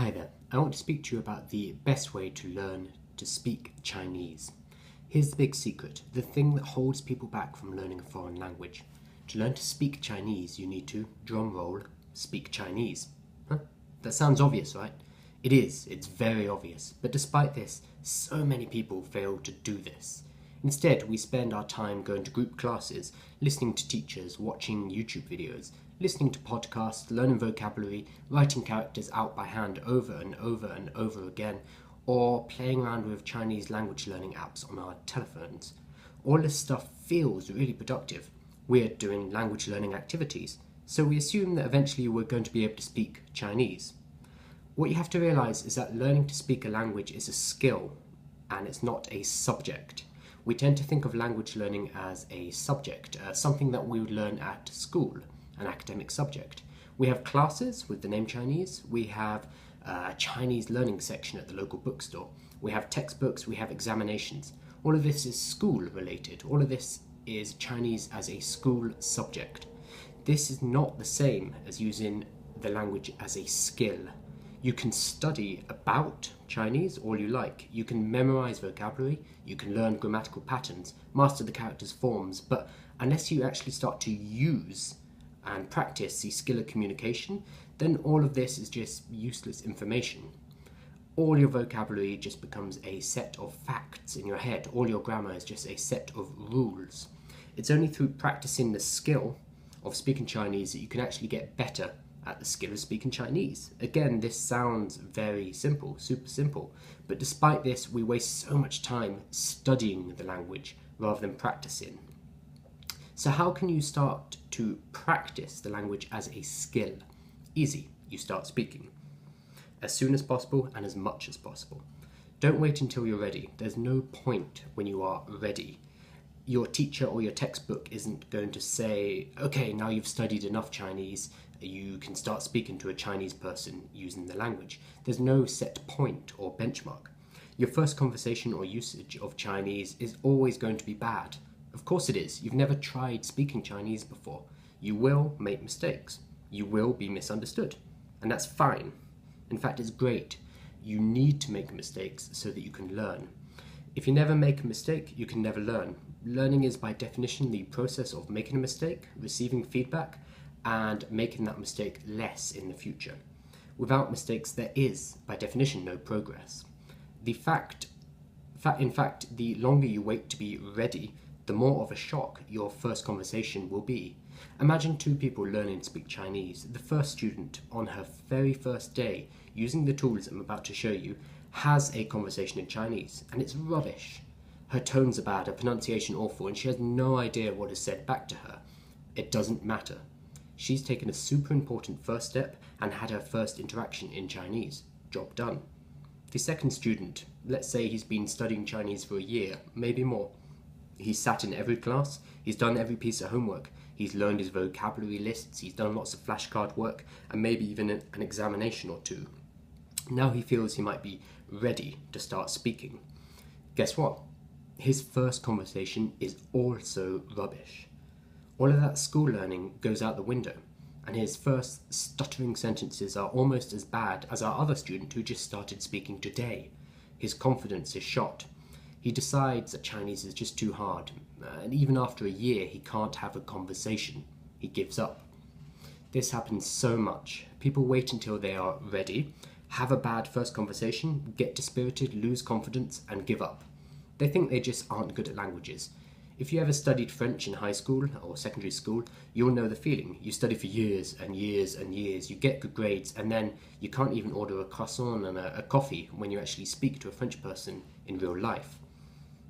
Hi there, I want to speak to you about the best way to learn to speak Chinese. Here's the big secret, the thing that holds people back from learning a foreign language. To learn to speak Chinese, you need to, drum roll, speak Chinese. Huh? That sounds obvious, right? It is, it's very obvious, but despite this, so many people fail to do this. Instead, we spend our time going to group classes, listening to teachers, watching YouTube videos, listening to podcasts, learning vocabulary, writing characters out by hand over and over and over again, or playing around with Chinese language learning apps on our telephones. All this stuff feels really productive. We're doing language learning activities, so we assume that eventually we're going to be able to speak Chinese. What you have to realise is that learning to speak a language is a skill, and it's not a subject. We tend to think of language learning as a subject, something that we would learn at school, an academic subject. We have classes with the name Chinese, we have a Chinese learning section at the local bookstore, we have textbooks, we have examinations. All of this is school related, all of this is Chinese as a school subject. This is not the same as using the language as a skill. You can study about Chinese all you like. You can memorize vocabulary, you can learn grammatical patterns, master the characters' forms, but unless you actually start to use and practice the skill of communication, then all of this is just useless information. All your vocabulary just becomes a set of facts in your head. All your grammar is just a set of rules. It's only through practicing the skill of speaking Chinese that you can actually get better at the skill of speaking Chinese. Again, this sounds very simple, super simple, but despite this, we waste so much time studying the language rather than practicing. So how can you start to practice the language as a skill? Easy, you start speaking. As soon as possible and as much as possible. Don't wait until you're ready. There's no point when you are ready. Your teacher or your textbook isn't going to say, okay, now you've studied enough Chinese, you can start speaking to a Chinese person using the language. There's no set point or benchmark. Your first conversation or usage of Chinese is always going to be bad. Of course it is. You've never tried speaking Chinese before. You will make mistakes. You will be misunderstood. And that's fine. In fact, it's great. You need to make mistakes so that you can learn. If you never make a mistake, you can never learn. Learning is by definition the process of making a mistake, receiving feedback, and making that mistake less in the future. Without mistakes, there is, by definition, no progress. In fact, the longer you wait to be ready, the more of a shock your first conversation will be. Imagine two people learning to speak Chinese. The first student, on her very first day, using the tools I'm about to show you, has a conversation in Chinese, and it's rubbish. Her tones are bad, her pronunciation awful, and she has no idea what is said back to her. It doesn't matter. She's taken a super important first step and had her first interaction in Chinese. Job done. The second student, let's say he's been studying Chinese for a year, maybe more. He's sat in every class, he's done every piece of homework, he's learned his vocabulary lists, he's done lots of flashcard work, and maybe even an examination or two. Now he feels he might be ready to start speaking. Guess what? His first conversation is also rubbish. All of that school learning goes out the window, and his first stuttering sentences are almost as bad as our other student who just started speaking today. His confidence is shot. He decides that Chinese is just too hard, and even after a year he can't have a conversation. He gives up. This happens so much. People wait until they are ready, have a bad first conversation, get dispirited, lose confidence, and give up. They think they just aren't good at languages. If you ever studied French in high school or secondary school, you'll know the feeling. You study for years and years and years, you get good grades, and then you can't even order a croissant and a coffee when you actually speak to a French person in real life.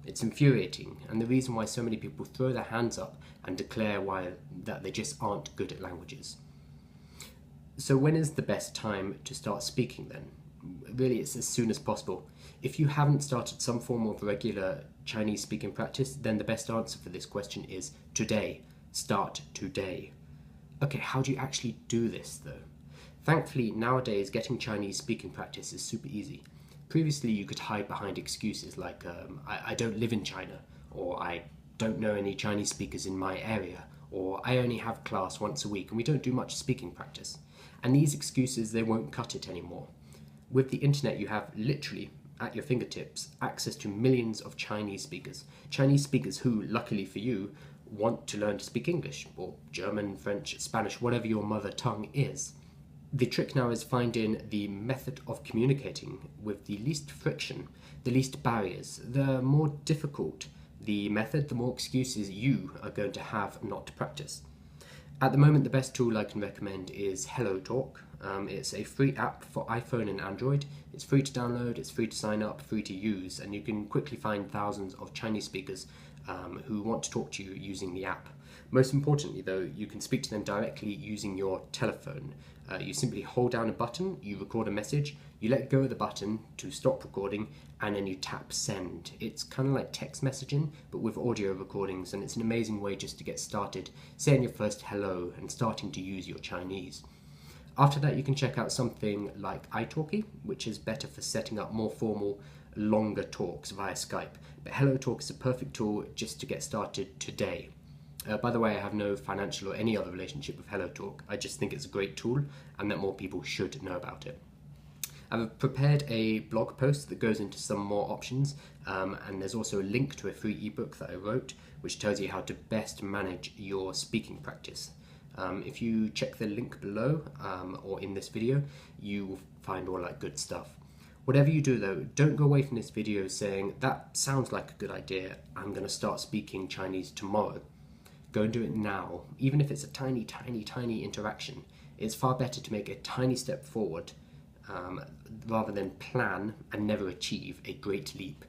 It's infuriating, and the reason why so many people throw their hands up and declare that they just aren't good at languages. So when is the best time to start speaking then? Really, it's as soon as possible. If you haven't started some form of regular Chinese speaking practice, then the best answer for this question is today. Start today. Okay, how do you actually do this though? Thankfully, nowadays getting Chinese speaking practice is super easy. Previously, you could hide behind excuses like, I don't live in China, or I don't know any Chinese speakers in my area, or I only have class once a week and we don't do much speaking practice. And these excuses, they won't cut it anymore. With the internet, you have literally at your fingertips access to millions of Chinese speakers who, luckily for you, want to learn to speak English or German, French, Spanish, whatever your mother tongue is. The trick now is finding the method of communicating with the least friction, the least barriers. The more difficult the method, the more excuses you are going to have not to practice. At the moment, the best tool I can recommend is HelloTalk. It's a free app for iPhone and Android. It's free to download, it's free to sign up, free to use, and you can quickly find thousands of Chinese speakers who want to talk to you using the app. Most importantly, though, you can speak to them directly using your telephone. You simply hold down a button, you record a message, you let go of the button to stop recording, and then you tap send. It's kind of like text messaging, but with audio recordings, and it's an amazing way just to get started, saying your first hello and starting to use your Chinese. After that, you can check out something like italki, which is better for setting up more formal, longer talks via Skype. But HelloTalk is a perfect tool just to get started today. By the way, I have no financial or any other relationship with HelloTalk. I just think it's a great tool and that more people should know about it. I've prepared a blog post that goes into some more options, and there's also a link to a free ebook that I wrote which tells you how to best manage your speaking practice. If you check the link below or in this video, you will find all that good stuff. Whatever you do though, don't go away from this video saying, that sounds like a good idea, I'm going to start speaking Chinese tomorrow. Go and do it now. Even if it's a tiny, tiny, tiny interaction, it's far better to make a tiny step forward rather than plan and never achieve a great leap.